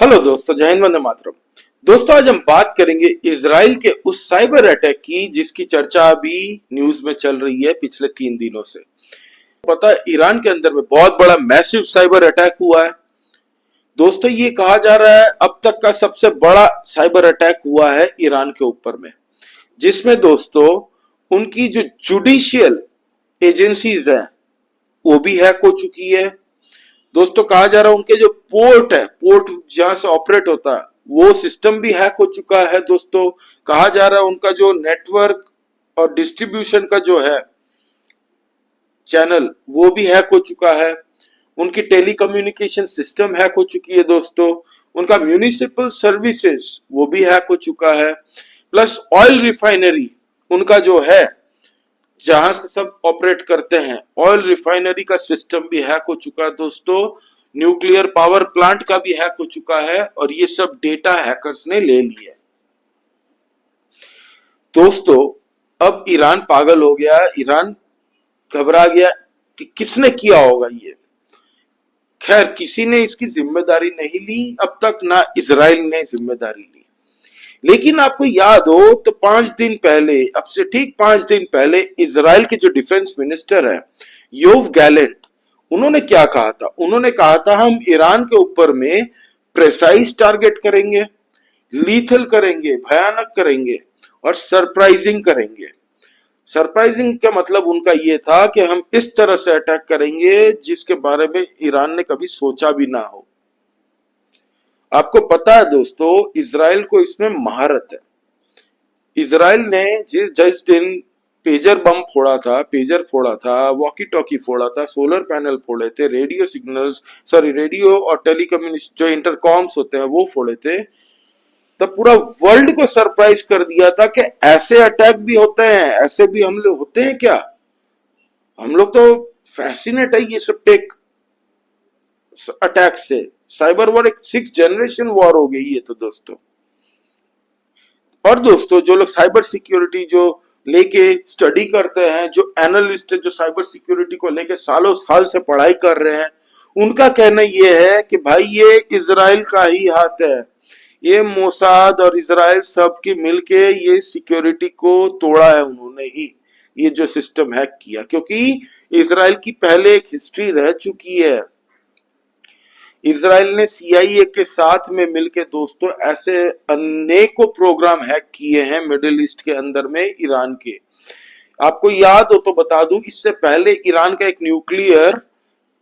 Hello दोस्तों, जय हिंद, वंदे मातरम। दोस्तों, आज हम बात करेंगे इजराइल के उस साइबर अटैक की जिसकी चर्चा अभी न्यूज में चल रही है पिछले 3 दिनों से। पता है, ईरान के अंदर में बहुत बड़ा मैसिव साइबर अटैक हुआ है। दोस्तों, ये कहा जा रहा है अब तक का सबसे बड़ा साइबर अटैक हुआ है ईरान के ऊपर में, जिसमें दोस्तों उनकी जो जुडिशियल एजेंसीज हैं वो भी हैक हो चुकी है। दोस्तों, कहा जा रहा है उनके जो पोर्ट जहां से ऑपरेट होता है वो सिस्टम भी हैक हो चुका है। दोस्तों, कहा जा रहा है उनका जो नेटवर्क और डिस्ट्रीब्यूशन का जो है चैनल वो भी हैक हो चुका है। उनकी टेलीकम्युनिकेशन सिस्टम हैक हो चुकी है। दोस्तों, उनका म्यूनिसिपल सर्विसेज वो भी हैक हो चुका है। प्लस ऑयल रिफाइनरी उनका जो है जहां से सब ऑपरेट करते हैं, ऑयल रिफाइनरी का सिस्टम भी हैक हो चुका है। दोस्तों, न्यूक्लियर पावर प्लांट का भी हैक हो चुका है और ये सब डेटा हैकर्स ने ले लिया। दोस्तों, अब ईरान पागल हो गया, ईरान घबरा गया कि किसने किया होगा ये। खैर, किसी ने इसकी जिम्मेदारी नहीं ली अब तक, ना इजराइल ने जिम्मेदारी ली। लेकिन आपको याद हो तो 5 दिन पहले, अब से ठीक 5 दिन पहले, इजराइल के जो डिफेंस मिनिस्टर है योव गैलेंट, उन्होंने क्या कहा था? उन्होंने कहा था हम ईरान के ऊपर में प्रेसाइज टारगेट करेंगे, लीथल करेंगे, भयानक करेंगे और सरप्राइजिंग करेंगे। सरप्राइजिंग का मतलब उनका ये था कि हम इस तरह से अटैक करेंगे जिसके बारे में ईरान ने कभी सोचा भी ना हो। आपको पता है दोस्तों, इजराइल को इसमें महारत है। इजराइल ने जिस दिन पेजर बम फोड़ा था, पेजर फोड़ा था, वॉकी टॉकी फोड़ा था, सोलर पैनल फोड़े थे, रेडियो सिग्नल्स, सॉरी रेडियो और टेलीकम्युनिकेशन जो इंटरकॉम्स होते हैं वो फोड़े थे, तब पूरा वर्ल्ड को सरप्राइज कर दिया था कि ऐसे अटैक भी होते हैं, ऐसे भी हमले होते हैं क्या। हम लोग तो फैसिनेट है ये सब टेक अटैक से। साइबर वॉर एक 6th जनरेशन वॉर हो गई है। तो दोस्तों, और दोस्तों जो लोग साइबर सिक्योरिटी जो लेके स्टडी करते हैं, जो एनालिस्ट है जो साइबर सिक्योरिटी को लेके सालों साल से पढ़ाई कर रहे हैं, उनका कहना यह है कि भाई ये इजराइल का ही हाथ है। ये मोसाद और इजराइल सब के मिलके ये सिक्योरिटी को तोड़ा है उन्होंने ही, ये जो सिस्टम हैक किया, क्योंकि इजराइल की पहले एक हिस्ट्री रह चुकी है। इजराइल ने CIA के साथ में मिलके दोस्तों ऐसे अनेकों प्रोग्राम हैक किए हैं मिडिल ईस्ट के अंदर में ईरान के। आपको याद हो तो बता दूं, इससे पहले ईरान का एक न्यूक्लियर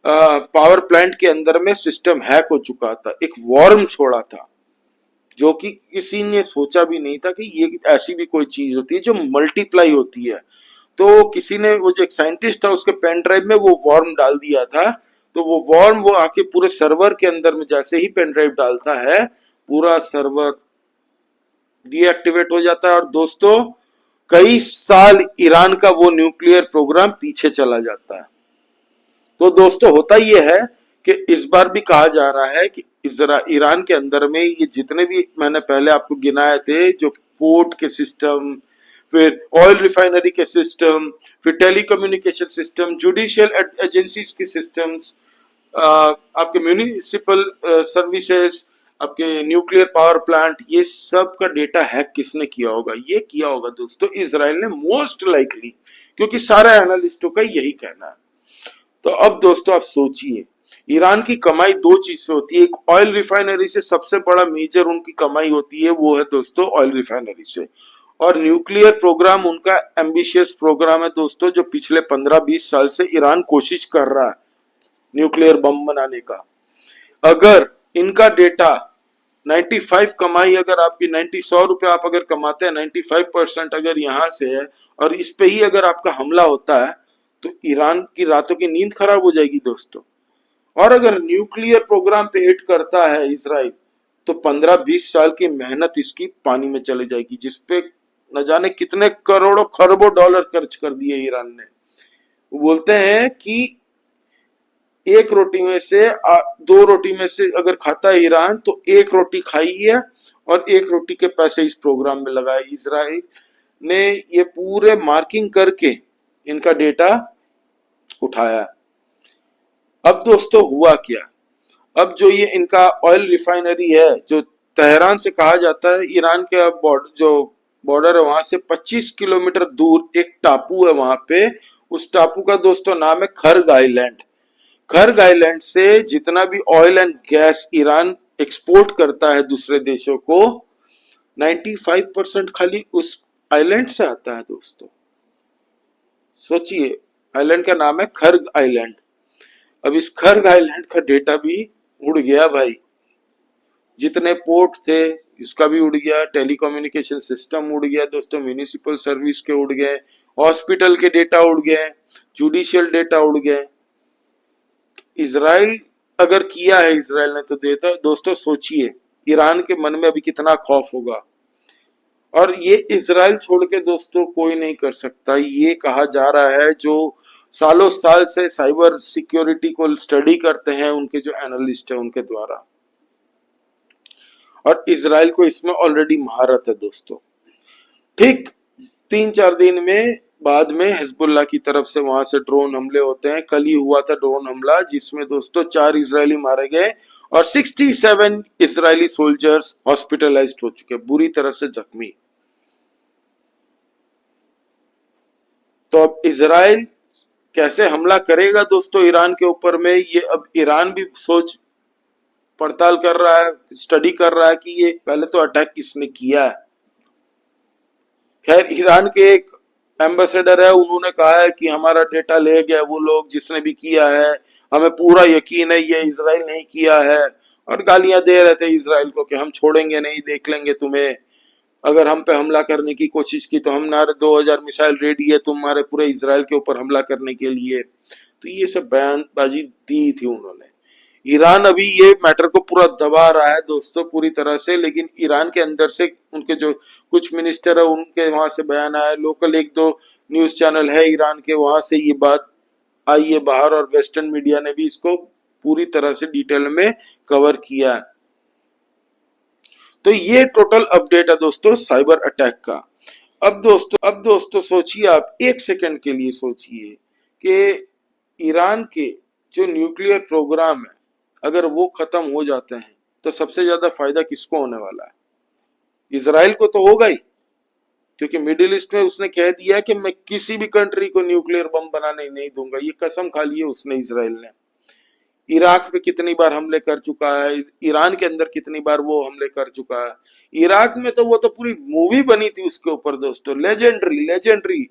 पावर प्लांट के अंदर में सिस्टम हैक हो चुका था, एक वॉर्म छोड़ा था, जो कि किसी ने सोचा भी नहीं था कि ये ऐसी भी कोई चीज होती है जो मल्टीप्लाई होती है। तो किसी ने, वो जो एक साइंटिस्ट था, उसके पेन ड्राइव में वो वॉर्म डाल दिया था, तो वो वॉर्म वो आके पूरे सर्वर के अंदर में जैसे ही पेन ड्राइव डालता है, पूरा सर्वर डीएक्टिवेट हो जाता है और दोस्तों कई साल ईरान का वो न्यूक्लियर प्रोग्राम पीछे चला जाता है। तो दोस्तों, होता ये है कि इस बार भी कहा जा रहा है कि ईरान के अंदर में ये जितने भी मैंने पहले आपको गिनाए थे, जो पोर्ट के सिस्टम, फिर ऑयल रिफाइनरी के सिस्टम, फिर टेलीकम्युनिकेशन सिस्टम, जुडिशियल एजेंसीज के सिस्टम्स, आपके म्यूनिसिपल सर्विसेज, आपके न्यूक्लियर पावर प्लांट, ये सब का डेटा हैक किसने किया होगा? ये किया होगा दोस्तों इजराइल ने, मोस्ट लाइकली, क्योंकि सारे एनालिस्टों का यही कहना है। तो अब दोस्तों आप सोचिए, ईरान की कमाई दो चीज से होती है। एक ऑयल रिफाइनरी से, सबसे बड़ा मेजर उनकी कमाई होती है वो है दोस्तों ऑयल रिफाइनरी से। और न्यूक्लियर प्रोग्राम उनका एम्बिशियस प्रोग्राम है दोस्तों, जो पिछले 15-20 साल से ईरान कोशिश कर रहा है न्यूक्लियर बम बनाने का। अगर इनका डेटा 95 कमाई, अगर आपकी 100 रुपए आप अगर कमाते हैं, 95% अगर यहां से है और इस पे ही अगर आपका हमला होता है, तो ईरान की रातों की नींद खराब हो जाएगी दोस्तों। और अगर न्यूक्लियर प्रोग्राम पे हिट करता है इजराइल, तो 15-20 साल की मेहनत इसकी पानी में चली जाएगी, जिसपे न जाने कितने करोड़ों खरबों डॉलर खर्च कर दिए ईरान ने। वो बोलते हैं कि एक रोटी में से 2 रोटी में से अगर खाता है ईरान, तो 1 रोटी खाई है और 1 रोटी के पैसे इस प्रोग्राम में लगाए। इजराइल ने ये पूरे मार्किंग करके इनका डेटा उठाया। अब दोस्तों हुआ क्या? अब जो ये इनका ऑयल रिफाइनरी है, जो तेहरान से कहा जाता है, ईरान के जो बॉर्डर है वहां से 25 किलोमीटर दूर एक टापू है वहां पे। उस टापू का दोस्तों नाम है खर्ग आइलैंड। खर्ग आइलैंड से जितना भी oil and gas Iran export करता है दूसरे देशों को, 95% खाली उस आइलैंड से आता है दोस्तों। सोचिए, आइलैंड का नाम है खर्ग आइलैंड। अब इस खर्ग आइलैंड का डेटा भी उड़ गया भाई। जितने पोर्ट थे इसका भी उड़ गया, टेलीकम्युनिकेशन सिस्टम उड़ गया दोस्तों, म्यूनिसिपल सर्विस के उड़ गए, हॉस्पिटल के डेटा उड़ गए, जुडिशियल डेटा उड़ गए। इजराइल अगर किया है, इजराइल ने तो देता दोस्तों। सोचिए ईरान के मन में अभी कितना खौफ होगा। और ये इजराइल छोड़ के दोस्तों कोई नहीं कर सकता, ये कहा जा रहा है। जो सालों साल से साइबर सिक्योरिटी को स्टडी करते हैं उनके जो एनालिस्ट है उनके द्वारा, और इजराइल को इसमें ऑलरेडी महारत है दोस्तों। ठीक 3-4 दिन में बाद में हिजबुल्लाह की तरफ से वहां से ड्रोन हमले होते हैं। कल ही हुआ था ड्रोन हमला, जिसमें दोस्तों 4 इजरायली मारे गए और 67 इजरायली सोल्जर्स हॉस्पिटलाइज्ड हो चुके, बुरी तरह से जख्मी। तो अब इजराइल कैसे हमला करेगा दोस्तों ईरान के ऊपर में, ये अब ईरान भी सोच पड़ताल कर रहा है, स्टडी कर रहा है कि ये पहले तो अटैक किसने किया है। खैर ईरान के एक एम्बेसडर है, उन्होंने कहा है कि हमारा डेटा ले गया वो लोग जिसने भी किया है, हमें पूरा यकीन है ये इजराइल नहीं किया है। और गालियां दे रहे थे इजराइल को कि हम छोड़ेंगे नहीं, देख लेंगे तुम्हें, अगर हम पे हमला करने की कोशिश की तो हमारे 2000 मिसाइल रेडी है तुम्हारे पूरे इजराइल के ऊपर हमला करने के लिए। तो ये सब बयानबाजी दी थी उन्होंने। ईरान अभी ये मैटर को पूरा दबा रहा है दोस्तों पूरी तरह से, लेकिन ईरान के अंदर से उनके जो कुछ मिनिस्टर है उनके वहां से बयान आया, लोकल 1-2 न्यूज चैनल है ईरान के, वहां से ये बात आई है बाहर, और वेस्टर्न मीडिया ने भी इसको पूरी तरह से डिटेल में कवर किया है। तो ये टोटल अपडेट है दोस्तों साइबर अटैक का। अब दोस्तों सोचिए, आप एक सेकंड के लिए सोचिए कि ईरान के जो न्यूक्लियर प्रोग्राम है अगर वो खत्म हो जाते हैं तो सबसे ज्यादा फायदा किसको होने वाला है? इजराइल को तो होगा ही, क्योंकि मिडिल ईस्ट में उसने कह दिया कि मैं किसी भी कंट्री को न्यूक्लियर बम बनाने नहीं दूंगा, ये कसम खा ली है उसने इजराइल ने। इराक पे कितनी बार हमले कर चुका है, ईरान के अंदर कितनी बार वो हमले कर चुका है। इराक में तो वो तो पूरी मूवी बनी थी उसके ऊपर दोस्तों, लेजेंडरी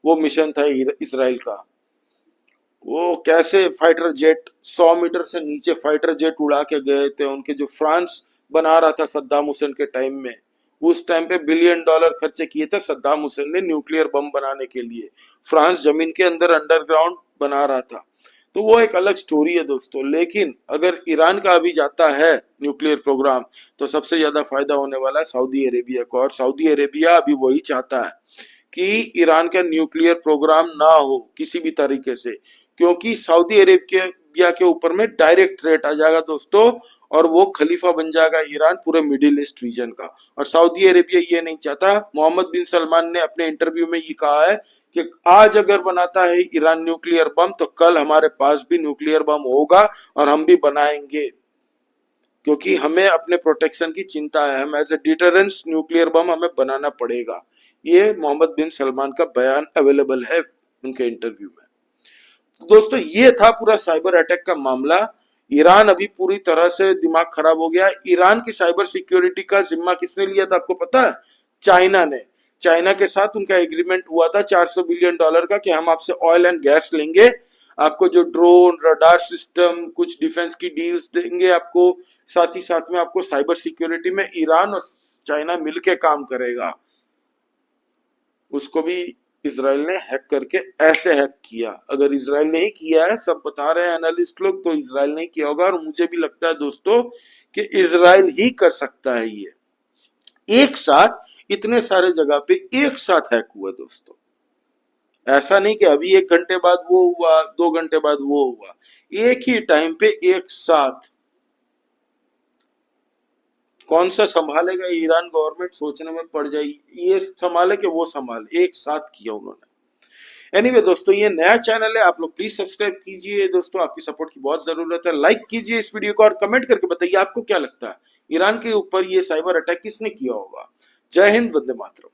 वो मिशन था इजराइल का। वो कैसे फाइटर जेट 100 मीटर से नीचे फाइटर जेट उड़ा के गए थे, उनके जो फ्रांस बना रहा था सद्दाम हुसैन के टाइम में, उस टाइम पे $1 बिलियन खर्चे किए थे सद्दाम हुसैन ने न्यूक्लियर बम बनाने के लिए। फ्रांस जमीन के अंदर अंडरग्राउंड बना रहा था। तो वो एक अलग स्टोरी है दोस्तों। लेकिन अगर ईरान का अभी जाता है न्यूक्लियर प्रोग्राम तो सबसे ज्यादा फायदा होने वाला है सऊदी अरेबिया को, और सऊदी अरेबिया अभी वही चाहता है कि ईरान का न्यूक्लियर प्रोग्राम ना हो किसी भी तरीके से, क्योंकि सऊदी अरेबिया के ऊपर में डायरेक्ट थ्रेट आ जाएगा दोस्तों, और वो खलीफा बन जाएगा ईरान पूरे मिडिल ईस्ट रीजन का। और सऊदी अरेबिया ये नहीं चाहता। मोहम्मद बिन सलमान ने अपने इंटरव्यू में ये कहा है कि आज अगर बनाता है ईरान न्यूक्लियर बम तो कल हमारे पास भी न्यूक्लियर बम होगा और हम भी बनाएंगे, क्योंकि हमें अपने प्रोटेक्शन की चिंता है, हम as a deterrence nuclear bomb हमें बनाना पड़ेगा। ये मोहम्मद बिन सलमान का बयान अवेलेबल है उनके इंटरव्यू में। तो दोस्तों ये था पूरा साइबर अटैक का मामला। ईरान अभी पूरी तरह से दिमाग खराब हो गया। ईरान की साइबर सिक्योरिटी का जिम्मा किसने लिया था आपको पता है? चाइना ने। चाइना के साथ उनका एग्रीमेंट हुआ था $400 बिलियन का कि हम आपसे ऑयल एंड गैस लेंगे, आपको जो ड्रोन रडार सिस्टम कुछ डिफेंस की डील्स देंगे आपको, साथ ही साथ में आपको साइबर सिक्योरिटी में ईरान और चाइना मिलके काम करेगा। उसको भी इजराइल ने हैक करके ऐसे हैक किया। अगर इजराइल ने ही किया है, सब बता रहे हैं एनालिस्ट लोग, तो इजराइल ने किया होगा। और मुझे भी लगता है दोस्तों कि इजराइल ही कर सकता है ये। एक साथ इतने सारे जगह पे एक साथ हैक हुआ दोस्तों, ऐसा नहीं कि अभी 1 घंटे बाद वो हुआ, 2 घंटे बाद वो हुआ, एक ही टाइम पे एक साथ। कौन सा संभालेगा ईरान गवर्नमेंट सोचने में पड़ जाएगी, ये संभाले कि वो संभाले, एक साथ किया उन्होंने। एनीवे दोस्तों, ये नया चैनल है, आप लोग प्लीज सब्सक्राइब कीजिए दोस्तों, आपकी सपोर्ट की बहुत जरूरत है। लाइक कीजिए इस वीडियो को और कमेंट करके बताइए आपको क्या लगता है ईरान के ऊपर ये साइबर अटैक किसने किया होगा। जय हिंद, वंदे मातरम।